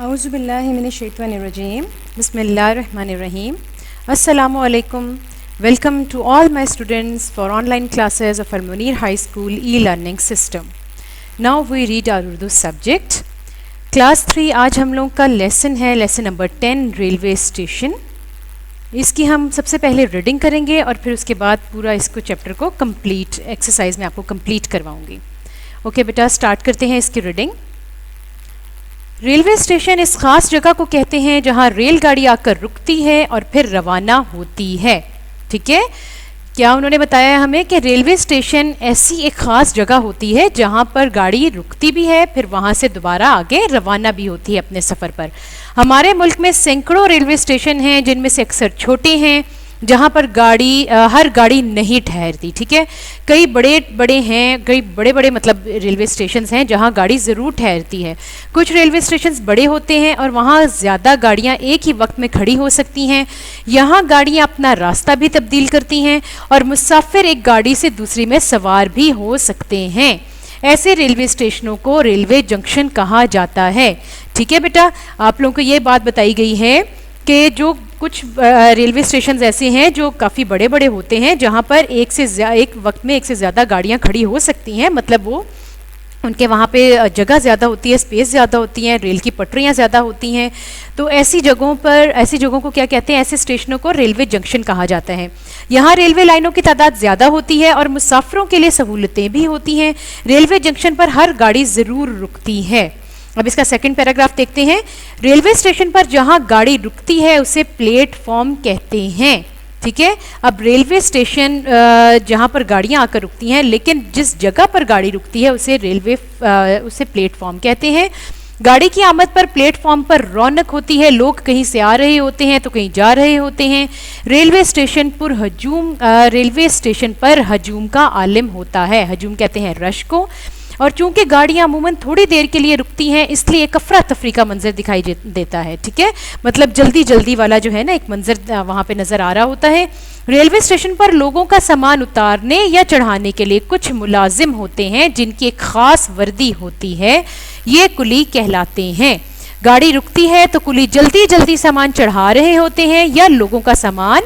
Auzubillahiminash-shaytanir-rajim. Bismillahir-rahmanir-rahim. Assalamualaikum. Welcome to all my students for online classes of Al-Munir High School e-learning system. Now we read our Urdu subject. Class 3 आज हम लोग का lesson है, lesson number 10 railway station. इसकी हम सबसे पहले reading करेंगे और फिर उसके बाद पूरा इसको चैप्टर को कंप्लीट एक्सरसाइज में आपको कंप्लीट करवाऊंगी. ओके बेटा, स्टार्ट करते हैं इसकी रीडिंग. रेलवे स्टेशन इस खास जगह को कहते हैं जहां रेलगाड़ी आकर रुकती है और फिर रवाना होती है. ठीक है, क्या उन्होंने बताया हमें कि रेलवे स्टेशन ऐसी एक खास जगह होती है जहां पर गाड़ी रुकती भी है, फिर वहां से दोबारा आगे रवाना भी होती है अपने सफ़र पर. हमारे मुल्क में सैकड़ों रेलवे स्टेशन हैं जिनमें से अक्सर छोटे हैं जहां पर हर गाड़ी नहीं ठहरती. ठीक है, कई बड़े बड़े मतलब रेलवे स्टेशंस हैं जहां गाड़ी ज़रूर ठहरती है. कुछ रेलवे स्टेशंस बड़े होते हैं और वहां ज़्यादा गाड़ियां एक ही वक्त में खड़ी हो सकती हैं. यहां गाड़ियां अपना रास्ता भी तब्दील करती हैं और मुसाफिर एक गाड़ी से दूसरी में सवार भी हो सकते हैं. ऐसे रेलवे स्टेशनों को रेलवे जंक्शन कहा जाता है. ठीक है बेटा, आप लोगों को ये बात बताई गई है कि जो कुछ रेलवे स्टेशन ऐसे हैं जो काफ़ी बड़े बड़े होते हैं जहां पर एक वक्त में एक से ज़्यादा गाड़ियां खड़ी हो सकती हैं. मतलब वो उनके वहाँ पे जगह ज़्यादा होती है, स्पेस ज़्यादा होती हैं, रेल की पटरियाँ ज़्यादा होती हैं. तो ऐसी जगहों को क्या कहते हैं, ऐसे स्टेशनों को रेलवे जंक्शन कहा जाता है. यहाँ रेलवे लाइनों की तादाद ज़्यादा होती है और मुसाफिरों के लिए सहूलतें भी होती हैं. रेलवे जंक्शन पर हर गाड़ी ज़रूर रुकती है. अब इसका सेकंड पैराग्राफ देखते हैं. रेलवे स्टेशन पर जहां गाड़ी रुकती है उसे प्लेटफॉर्म कहते हैं. ठीक है, अब रेलवे स्टेशन जहां पर गाड़ियां आकर रुकती हैं, लेकिन जिस जगह पर गाड़ी रुकती है उसे प्लेटफॉर्म कहते हैं. गाड़ी की आमद पर प्लेटफॉर्म पर रौनक होती है. लोग कहीं से आ रहे होते हैं तो कहीं जा रहे होते हैं. रेलवे स्टेशन पर हजूम का आलिम होता है. हजूम कहते हैं रश को. और चूंकि गाड़ियां अमूमन थोड़ी देर के लिए रुकती हैं इसलिए एक अफरा तफरी का मंजर दिखाई देता है. ठीक है, मतलब जल्दी वाला जो है ना एक मंजर वहां पे नजर आ रहा होता है. रेलवे स्टेशन पर लोगों का सामान उतारने या चढ़ाने के लिए कुछ मुलाजिम होते हैं जिनकी एक खास वर्दी होती है. ये कुली कहलाते हैं. गाड़ी रुकती है तो कुली जल्दी सामान चढ़ा रहे होते हैं या लोगों का सामान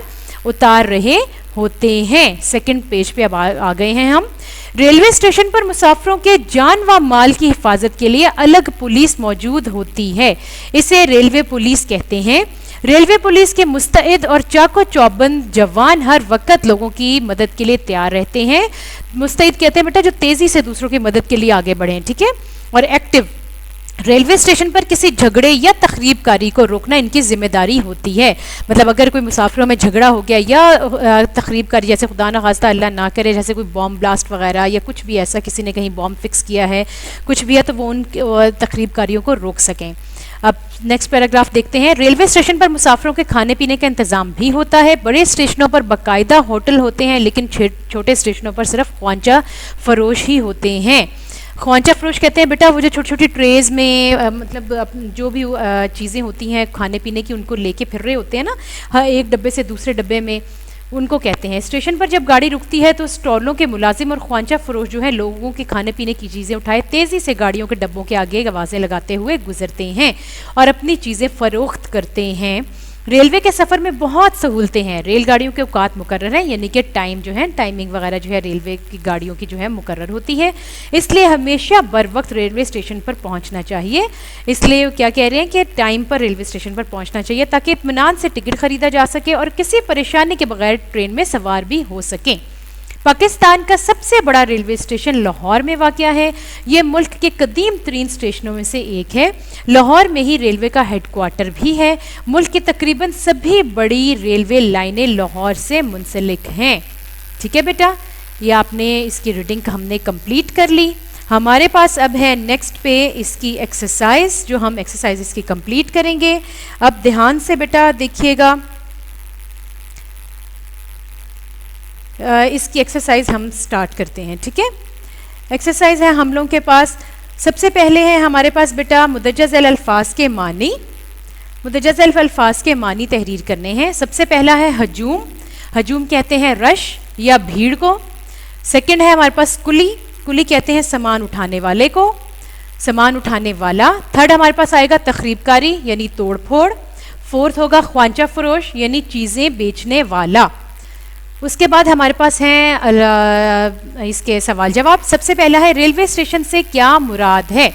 उतार रहे होते हैं. सेकंड पेज पे अब आ गए हैं हम. रेलवे स्टेशन पर मुसाफिरों के जान व माल की हिफाजत के लिए अलग पुलिस मौजूद होती है. इसे रेलवे पुलिस कहते हैं. रेलवे पुलिस के मुस्तैद और चाको चौबंद जवान हर वक्त लोगों की मदद के लिए तैयार रहते हैं. मुस्तैद कहते हैं बेटा जो तेजी से दूसरों की मदद के लिए आगे बढ़ें. ठीक है, और एक्टिव. रेलवे स्टेशन पर किसी झगड़े या तखरीबकारी को रोकना इनकी जिम्मेदारी होती है. मतलब अगर कोई मुसाफिरों में झगड़ा हो गया या तखरीबकारी, जैसे खुदा न खास्ता अल्लाह ना करे, जैसे कोई बॉम्ब ब्लास्ट वगैरह या कुछ भी ऐसा किसी ने कहीं बॉम्ब फिक्स किया है, कुछ भी है, तो वो उन तखरीबकारियों को रोक सकें. अब नेक्स्ट पैराग्राफ देखते हैं. रेलवे स्टेशन पर मुसाफिरों के खाने पीने का इंतज़ाम भी होता है. बड़े स्टेशनों पर बाकायदा होटल होते हैं लेकिन छोटे स्टेशनों पर सिर्फ ख्वांचा फरोश ही होते हैं. ख्वांचा फरोश कहते हैं बेटा वो जो छोटी छोटी ट्रेज में मतलब जो भी चीज़ें होती हैं खाने पीने की उनको लेके फिर रहे होते हैं ना, हाँ, एक डब्बे से दूसरे डब्बे में, उनको कहते हैं. स्टेशन पर जब गाड़ी रुकती है तो स्टॉलों के मुलाजिम और ख्वांचा फरोश जो है लोगों के खाने पीने की चीज़ें उठाए तेज़ी से गाड़ियों के डब्बों के आगे आवाज़ें लगाते हुए गुजरते हैं और अपनी चीज़ें फ़रोख्त करते हैं. रेलवे के सफ़र में बहुत सहूलतें हैं. रेलगाड़ियों के औकात मुकर्रर हैं, यानी कि टाइम जो है, टाइमिंग वगैरह जो है रेलवे की गाड़ियों की जो है मुकर्रर होती है. इसलिए हमेशा बर वक्त रेलवे स्टेशन पर पहुंचना चाहिए. इसलिए क्या कह रहे हैं कि टाइम पर रेलवे स्टेशन पर पहुंचना चाहिए ताकि इत्मीनान से टिकट खरीदा जा सके और किसी परेशानी के बगैर ट्रेन में सवार भी हो सकें. पाकिस्तान का सबसे बड़ा रेलवे स्टेशन लाहौर में वाक़या है. ये मुल्क के कदीम तरीन स्टेशनों में से एक है. लाहौर में ही रेलवे का हेडक्वार्टर भी है. मुल्क की तकरीबन सभी बड़ी रेलवे लाइनें लाहौर से मुंसलिक हैं. ठीक है बेटा, ये आपने इसकी रीडिंग हमने कंप्लीट कर ली. हमारे पास अब है नेक्स्ट पे इसकी एक्सरसाइज, जो हम एक्सरसाइज इसकी कंप्लीट करेंगे. अब ध्यान से बेटा देखिएगा. इसकी एक्सरसाइज हम स्टार्ट करते हैं. ठीक है, एक्सरसाइज है हम लोगों के पास. सबसे पहले है हमारे पास बेटा मुदज्जज़ अल्फाज के मानी. मुदज्जज़ अल्फाज के मानी तहरीर करने हैं. सबसे पहला है हजूम. हजूम कहते हैं रश या भीड़ को. सेकंड है हमारे पास कुली. कुली कहते हैं सामान उठाने वाले को. सामान उठाने वाला। थर्ड हमारे पास आएगा तखरीबकारी यानी तोड़फोड़। फोर्थ होगा ख्वांचा फरोश यानी चीज़ें बेचने वाला। उसके बाद हमारे पास हैं इसके सवाल जवाब। सबसे पहला है रेलवे स्टेशन से क्या मुराद है।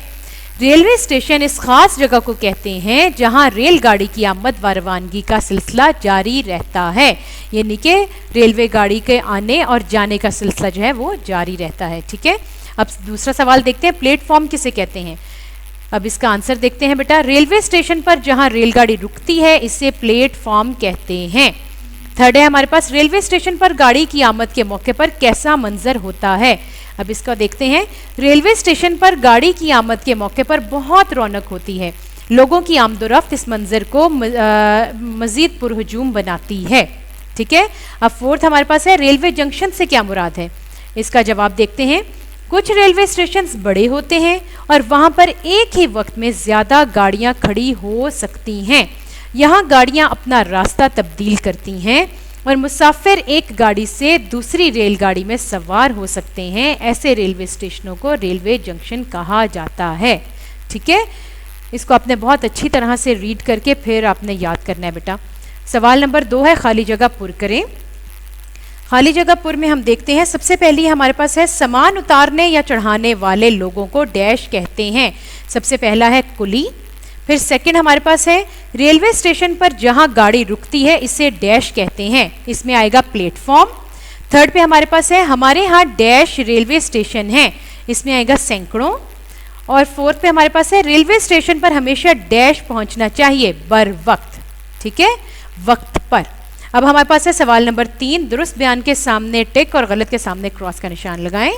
रेलवे स्टेशन इस खास जगह को कहते हैं जहां रेलगाड़ी की आमद व रवानगी का सिलसिला जारी रहता है, यानी कि रेलवे गाड़ी के आने और जाने का सिलसिला जो है वो जारी रहता है। ठीक है, अब दूसरा सवाल देखते हैं, प्लेटफॉर्म किसे कहते हैं। अब इसका आंसर देखते हैं बेटा, रेलवे स्टेशन पर जहां रेलगाड़ी रुकती है इसे प्लेटफॉर्म कहते हैं। थर्ड है हमारे पास, रेलवे स्टेशन पर गाड़ी की आमद के मौके पर कैसा मंजर होता है। अब इसका देखते हैं, रेलवे स्टेशन पर गाड़ी की आमद के मौके पर बहुत रौनक होती है। लोगों की आमदोरफ्त इस मंजर को मजीद पुरहुजूम बनाती है। ठीक है, अब फोर्थ हमारे पास है, रेलवे जंक्शन से क्या मुराद है। इसका जवाब देखते हैं, कुछ रेलवे स्टेशन बड़े होते हैं और वहां पर एक ही वक्त में ज्यादा गाड़ियां खड़ी हो सकती हैं। यहाँ गाड़ियां अपना रास्ता तब्दील करती हैं और मुसाफिर एक गाड़ी से दूसरी रेलगाड़ी में सवार हो सकते हैं। ऐसे रेलवे स्टेशनों को रेलवे जंक्शन कहा जाता है। ठीक है, इसको आपने बहुत अच्छी तरह से रीड करके फिर आपने याद करना है बेटा। सवाल नंबर 2 है, खाली जगह पुर करें। खाली जगह पुर में हम देखते हैं, सबसे पहली हमारे पास है, सामान उतारने या चढ़ाने वाले लोगों को डैश कहते हैं। सबसे पहला है कुली। फिर सेकंड हमारे पास है, रेलवे स्टेशन पर जहां गाड़ी रुकती है इसे डैश कहते हैं, इसमें आएगा प्लेटफॉर्म। थर्ड पे हमारे पास है, हमारे यहाँ डैश रेलवे स्टेशन है, इसमें आएगा सैकड़ों। और फोर्थ पे हमारे पास है, रेलवे स्टेशन पर हमेशा डैश पहुंचना चाहिए बर वक्त। ठीक है, वक्त पर। अब हमारे पास है सवाल नंबर 3, दुरुस्त बयान के सामने टिक और गलत के सामने क्रॉस का निशान लगाएं।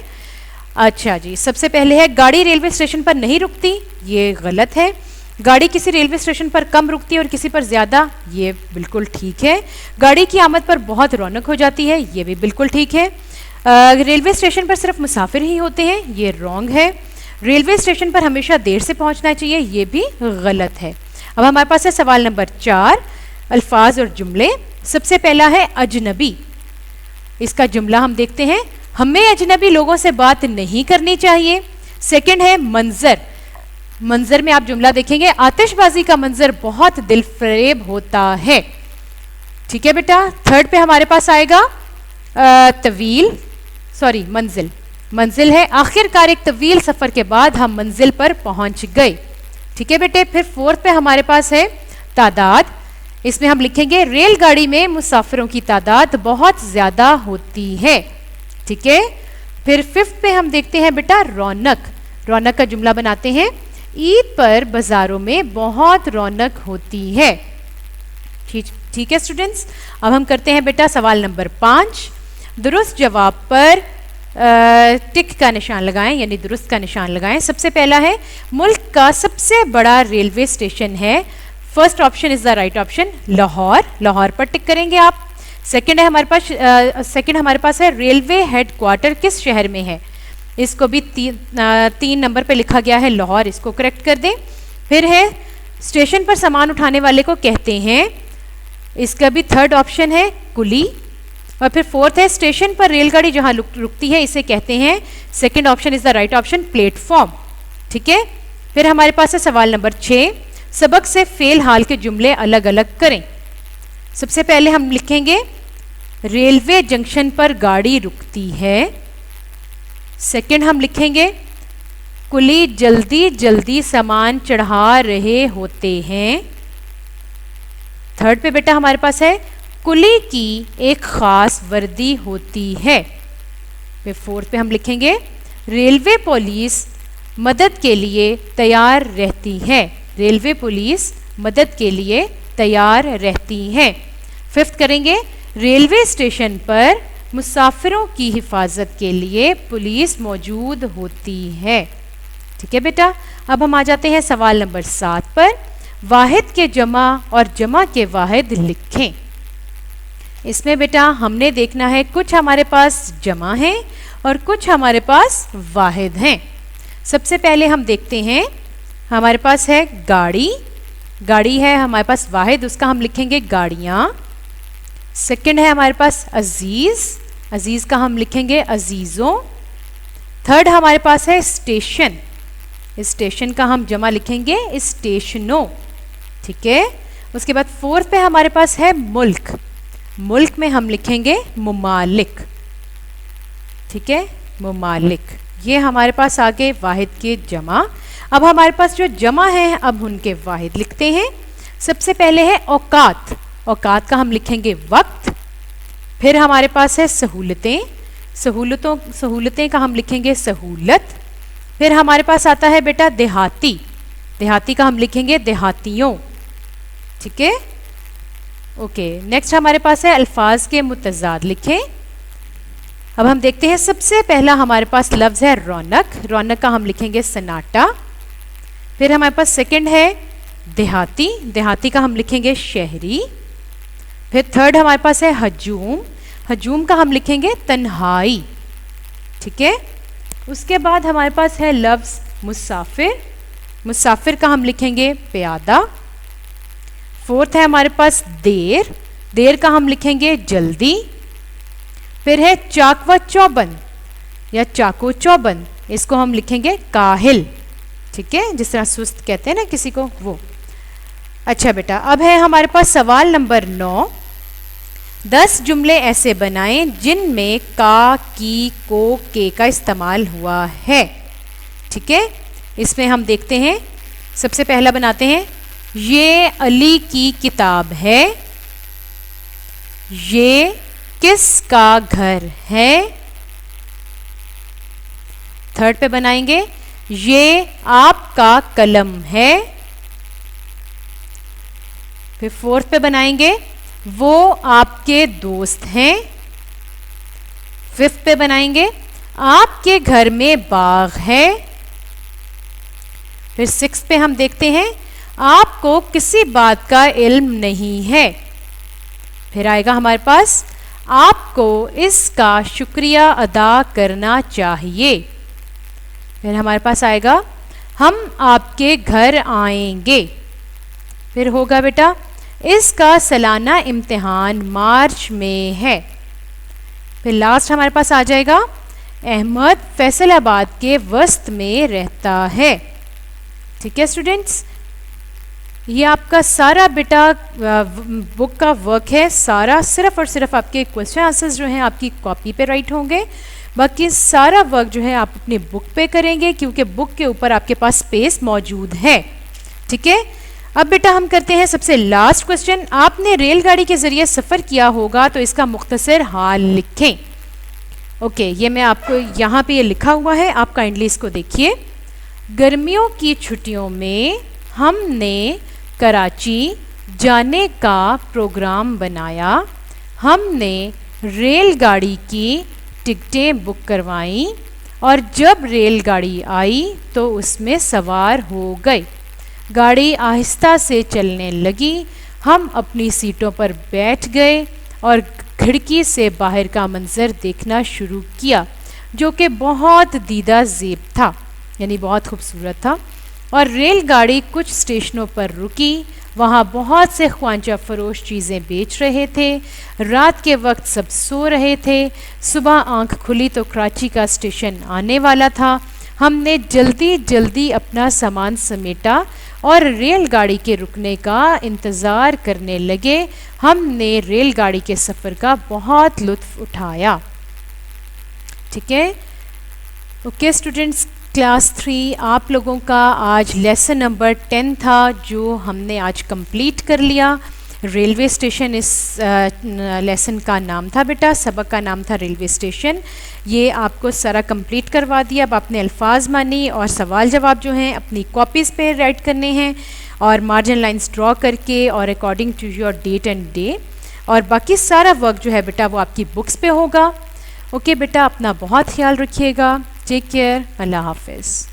अच्छा जी, सबसे पहले है, गाड़ी रेलवे स्टेशन पर नहीं रुकती, ये गलत है। गाड़ी किसी रेलवे स्टेशन पर कम रुकती है और किसी पर ज्यादा, ये बिल्कुल ठीक है। गाड़ी की आमद पर बहुत रौनक हो जाती है, ये भी बिल्कुल ठीक है। रेलवे स्टेशन पर सिर्फ मुसाफिर ही होते हैं, ये रॉन्ग है। रेलवे स्टेशन पर हमेशा देर से पहुंचना चाहिए, ये भी गलत है। अब हमारे पास है सवाल नंबर 4, अल्फाज और जुमले। सबसे पहला है अजनबी। इसका जुमला हम देखते हैं, हमें अजनबी लोगों से बात नहीं करनी चाहिए। सेकंड है मंजर। मंजर में आप जुमला देखेंगे, आतिशबाजी का मंजर बहुत दिलफरेब होता है। ठीक है बेटा। थर्ड पे हमारे पास आएगा मंजिल। मंजिल है, आखिरकार एक तवील सफर के बाद हम मंजिल पर पहुंच गए। ठीक है बेटे। फिर फोर्थ पे हमारे पास है तादाद। इसमें हम लिखेंगे, रेलगाड़ी में मुसाफिरों की तादाद बहुत ज्यादा होती है। ठीक है। फिर फिफ्थ पे हम देखते हैं बेटा रौनक। रौनक का जुमला बनाते हैं, ईद पर बाजारों में बहुत रौनक होती है। ठीक है स्टूडेंट्स। अब हम करते हैं बेटा सवाल नंबर 5। दुरुस्त जवाब पर टिक का निशान लगाएं, यानी दुरुस्त का निशान लगाएं। सबसे पहला है, मुल्क का सबसे बड़ा रेलवे स्टेशन है। First option is the right option, Lahore. Lahore पर टिक करेंगे आप। सेकंड हमारे पास है, रेलवे हेडक्वार्टर किस शहर में है। इसको भी 3 नंबर पे लिखा गया है लाहौर, इसको करेक्ट कर दें। फिर है, स्टेशन पर सामान उठाने वाले को कहते हैं, इसका भी थर्ड ऑप्शन है कुली। और फिर फोर्थ है, स्टेशन पर रेलगाड़ी जहां रुकती है इसे कहते हैं, second option is the right option, platform. ठीक है। फिर हमारे पास है सवाल नंबर 6, सबक से फेल हाल के जुमले अलग अलग करें। सबसे पहले हम लिखेंगे, रेलवे जंक्शन पर गाड़ी रुकती है। सेकंड हम लिखेंगे, कुली जल्दी जल्दी सामान चढ़ा रहे होते हैं। थर्ड पे बेटा हमारे पास है, कुली की एक खास वर्दी होती है। फिर फोर्थ पे हम लिखेंगे, रेलवे पुलिस मदद के लिए तैयार रहती है। रेलवे पुलिस मदद के लिए तैयार रहती है। फिफ्थ करेंगे, रेलवे स्टेशन पर मुसाफिरों की हिफाजत के लिए पुलिस मौजूद होती है। ठीक है बेटा। अब हम आ जाते हैं सवाल नंबर 7 पर, वाहिद के जमा और जमा के वाहिद लिखें। इसमें बेटा हमने देखना है, कुछ हमारे पास जमा है और कुछ हमारे पास वाहिद हैं। सबसे पहले हम देखते हैं, हमारे पास है गाड़ी। गाड़ी है हमारे पास वाहिद, उसका हम लिखेंगे गाड़ियाँ। सेकंड है हमारे पास अजीज। अजीज का हम लिखेंगे अजीजों। थर्ड हमारे पास है स्टेशन। स्टेशन का हम जमा लिखेंगे स्टेशनों, ठीक है। उसके बाद फोर्थ पे हमारे पास है मुल्क, मुल्क में हम लिखेंगे मुमालिक, ठीक है, मुमालिक। ये हमारे पास आ गए वाहिद के जमा। अब हमारे पास जो जमा है अब उनके वाहिद लिखते हैं। सबसे पहले है औकात, औकात का हम लिखेंगे वक्त। फिर हमारे पास है सहूलतें, सहूलतें का हम लिखेंगे सहूलत। फिर हमारे पास आता है बेटा देहाती, देहाती का हम लिखेंगे देहातियों, ठीक है, ओके। नेक्स्ट हमारे पास है अल्फाज के मुतजाद लिखें। अब हम देखते हैं सबसे पहला हमारे पास लफ्ज़ है रौनक, रौनक का हम लिखेंगे सन्नाटा। फिर हमारे पास सेकंड है देहाती, देहाती का हम लिखेंगे शहरी। फिर थर्ड हमारे पास है हजूम, हजूम का हम लिखेंगे तन्हाई, ठीक है। उसके बाद हमारे पास है लफ्ज़ मुसाफिर, मुसाफिर का हम लिखेंगे प्यादा। फोर्थ है हमारे पास देर, देर का हम लिखेंगे जल्दी। फिर है चाक व चौबंद या चाको चौबंद, इसको हम लिखेंगे काहिल, ठीक है, जिस तरह सुस्त कहते हैं ना किसी को, वो। अच्छा बेटा, अब है हमारे पास सवाल नंबर 9। 10 जुमले ऐसे बनाएं जिनमें का, की, को, के का इस्तेमाल हुआ है, ठीक है। इसमें हम देखते हैं, सबसे पहला बनाते हैं, ये अली की किताब है, ये किसका घर है। थर्ड पे बनाएंगे, ये आपका कलम है। फिर फोर्थ पे बनाएंगे, वो आपके दोस्त हैं। फिफ्थ पे बनाएंगे, आपके घर में बाग है। फिर सिक्स्थ पे हम देखते हैं, आपको किसी बात का इल्म नहीं है। फिर आएगा हमारे पास, आपको इसका शुक्रिया अदा करना चाहिए। फिर हमारे पास आएगा, हम आपके घर आएंगे। फिर होगा बेटा, इसका सालाना इम्तिहान मार्च में है। फिर लास्ट हमारे पास आ जाएगा, अहमद फैसलाबाद के वस्त में रहता है, ठीक है स्टूडेंट्स। ये आपका सारा बेटा बुक का वर्क है, सारा सिर्फ और सिर्फ आपके क्वेश्चन आंसर्स जो हैं आपकी कॉपी पे राइट होंगे। बाकी सारा वर्क जो है आप अपनी बुक पे करेंगे, क्योंकि बुक के ऊपर आपके पास स्पेस मौजूद है, ठीक है। अब बेटा हम करते हैं सबसे लास्ट क्वेश्चन। आपने रेलगाड़ी के ज़रिए सफ़र किया होगा तो इसका मुख्तसर हाल लिखें। ओके, ये मैं आपको यहाँ पे ये लिखा हुआ है, आप काइंडली इसको देखिए। गर्मियों की छुट्टियों में हमने कराची जाने का प्रोग्राम बनाया। हमने रेलगाड़ी की टिकटें बुक करवाईं और जब रेलगाड़ी आई तो उसमें सवार हो गए। गाड़ी आहिस्ता से चलने लगी, हम अपनी सीटों पर बैठ गए और खिड़की से बाहर का मंजर देखना शुरू किया, जो कि बहुत दीदा ज़ेब था, यानी बहुत खूबसूरत था। और रेलगाड़ी कुछ स्टेशनों पर रुकी, वहाँ बहुत से ख्वांचा फरोश चीज़ें बेच रहे थे। रात के वक्त सब सो रहे थे। सुबह आंख खुली तो कराची का स्टेशन आने वाला था। हमने जल्दी जल्दी अपना सामान समेटा और रेलगाड़ी के रुकने का इंतज़ार करने लगे। हमने रेलगाड़ी के सफ़र का बहुत लुत्फ़ उठाया, ठीक है। ओके स्टूडेंट्स, क्लास 3 आप लोगों का आज लेसन नंबर 10 था, जो हमने आज कंप्लीट कर लिया। रेलवे स्टेशन इस लेसन का नाम था बेटा, सबक का नाम था रेलवे स्टेशन। ये आपको सारा कंप्लीट करवा दिया। अब आपने अल्फाज मानी और सवाल जवाब जो हैं अपनी कॉपीज़ पे राइट करने हैं और मार्जिन लाइंस ड्रॉ करके और according to your date and day, और बाकी सारा वर्क जो है बेटा वो आपकी बुक्स पे होगा। ओके बेटा, अपना बहुत ख्याल रखिएगा। टेक केयर, अल्लाह हाफिज़।